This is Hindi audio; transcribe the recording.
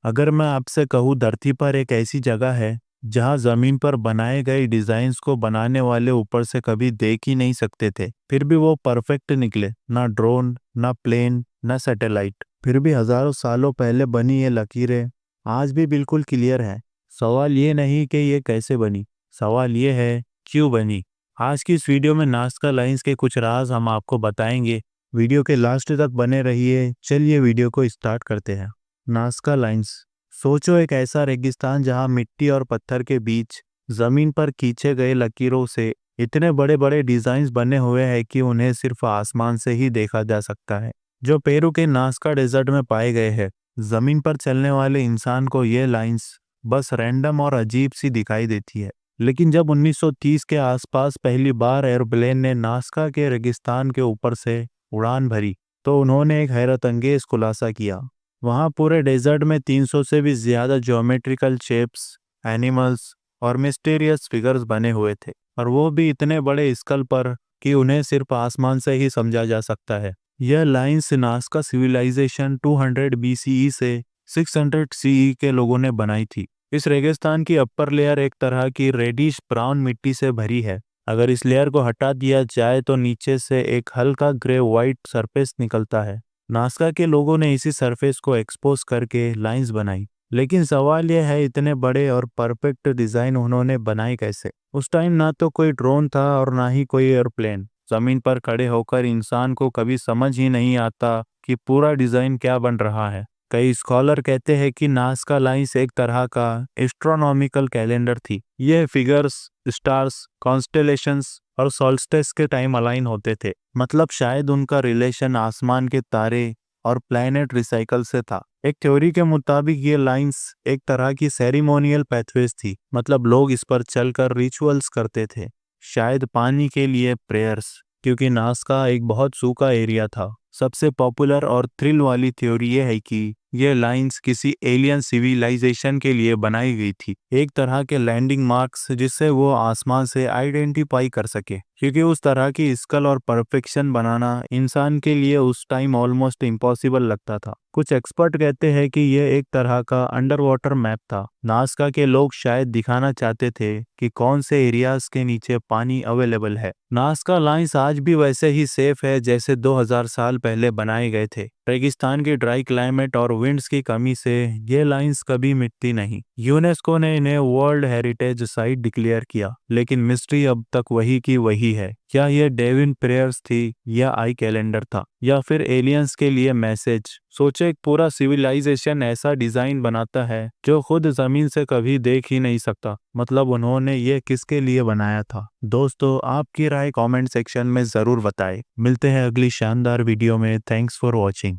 अगर मैं आपसे कहूँ धरती पर एक ऐसी जगह है जहाँ जमीन पर बनाए गए डिजाइन्स को बनाने वाले ऊपर से कभी देख ही नहीं सकते थे, फिर भी वो परफेक्ट निकले। ना ड्रोन, ना प्लेन, ना सैटेलाइट, फिर भी हजारों सालों पहले बनी ये लकीरें आज भी बिल्कुल क्लियर है। सवाल ये नहीं कि ये कैसे बनी, सवाल ये है क्यों बनी। आज की इस वीडियो में नाज़का लाइंस के कुछ राज हम आपको बताएंगे। वीडियो के लास्ट तक बने रहिए। चलिए वीडियो को स्टार्ट करते हैं। Nazca lines. सोचो एक ऐसा रेगिस्तान जहां मिट्टी और पत्थर के बीच जमीन पर खींचे गए लकीरों से इतने बड़े बड़े डिजाइन्स बने हुए हैं कि उन्हें सिर्फ आसमान से ही देखा जा सकता है। जो पेरू के नाज़का डेजर्ट में पाए गए हैं। जमीन पर चलने वाले इंसान को ये लाइंस बस रैंडम और अजीब सी दिखाई देती है। लेकिन जब 1930 के आसपास पहली बार एयरप्लेन ने नाज़का के रेगिस्तान के ऊपर से उड़ान भरी, तो उन्होंने एक हैरत अंगेज खुलासा किया। वहाँ पूरे डेजर्ट में 300 से भी ज्यादा ज्योमेट्रिकल शेप्स, एनिमल्स और मिस्टीरियस फिगर्स बने हुए थे, और वो भी इतने बड़े स्कल पर कि उन्हें सिर्फ आसमान से ही समझा जा सकता है। यह लाइंस नाज़का सिविलाइजेशन 200 बीसीई से 600 सीई के लोगों ने बनाई थी। इस रेगिस्तान की अपर लेयर एक तरह की रेडिश ब्राउन मिट्टी से भरी है। अगर इस लेयर को हटा दिया जाए तो नीचे से एक हल्का ग्रे व्हाइट सरफेस निकलता है। नासा के लोगों ने इसी सरफेस को एक्सपोज करके लाइंस बनाई। लेकिन सवाल यह है, इतने बड़े और परफेक्ट डिजाइन उन्होंने बनाए कैसे? उस टाइम ना तो कोई ड्रोन था और ना ही कोई एयरप्लेन। जमीन पर खड़े होकर इंसान को कभी समझ ही नहीं आता कि पूरा डिजाइन क्या बन रहा है। कई स्कॉलर कहते हैं कि नाज़का लाइंस एक तरह का एस्ट्रोनॉमिकल कैलेंडर थी। यह फिगर्स स्टार्स, कॉन्स्टेलेशंस और सॉल्स्टिस के टाइम अलाइन होते थे। मतलब शायद उनका रिलेशन आसमान के तारे और प्लैनेट रिसाइकल से था। एक थ्योरी के मुताबिक ये लाइंस एक तरह की सेरेमोनियल पैथवेज थी। मतलब लोग इस पर चलकर रिचुअल्स करते थे, शायद पानी के लिए प्रेयर्स, क्योंकि नाज़का एक बहुत सूखा एरिया था। सबसे पॉपुलर और थ्रिल वाली थ्योरी ये है कि ये लाइंस किसी एलियन सिविलाइजेशन के लिए बनाई गई थी, एक तरह के लैंडिंग मार्क्स जिससे वो आसमान से आइडेंटिफाई कर सके। क्योंकि उस तरह की स्कल और परफेक्शन बनाना इंसान के लिए उस टाइम ऑलमोस्ट इम्पॉसिबल लगता था। कुछ एक्सपर्ट कहते हैं कि यह एक तरह का अंडर वाटर मैप था। नाज़का के लोग शायद दिखाना चाहते थे कि कौन से एरियाज के नीचे पानी अवेलेबल है। नाज़का लाइंस आज भी वैसे ही सेफ है जैसे 2000 साल पहले बनाए गए थे। रेगिस्तान की ड्राई क्लाइमेट और विंड्स की कमी से ये लाइंस कभी मिटती नहीं। यूनेस्को ने इन्हें वर्ल्ड हेरिटेज साइट डिक्लेयर किया, लेकिन मिस्ट्री अब तक वही की वही है। क्या यह डेविन प्रेयर्स थी, या आई कैलेंडर था, या फिर एलियंस के लिए मैसेज? सोचे एक पूरा सिविलाइजेशन ऐसा डिजाइन बनाता है जो खुद जमीन से कभी देख ही नहीं सकता। मतलब उन्होंने ये किसके लिए बनाया था? दोस्तों, आपकी राय कमेंट सेक्शन में जरूर बताएं। मिलते हैं अगली शानदार वीडियो में। Thanks for watching.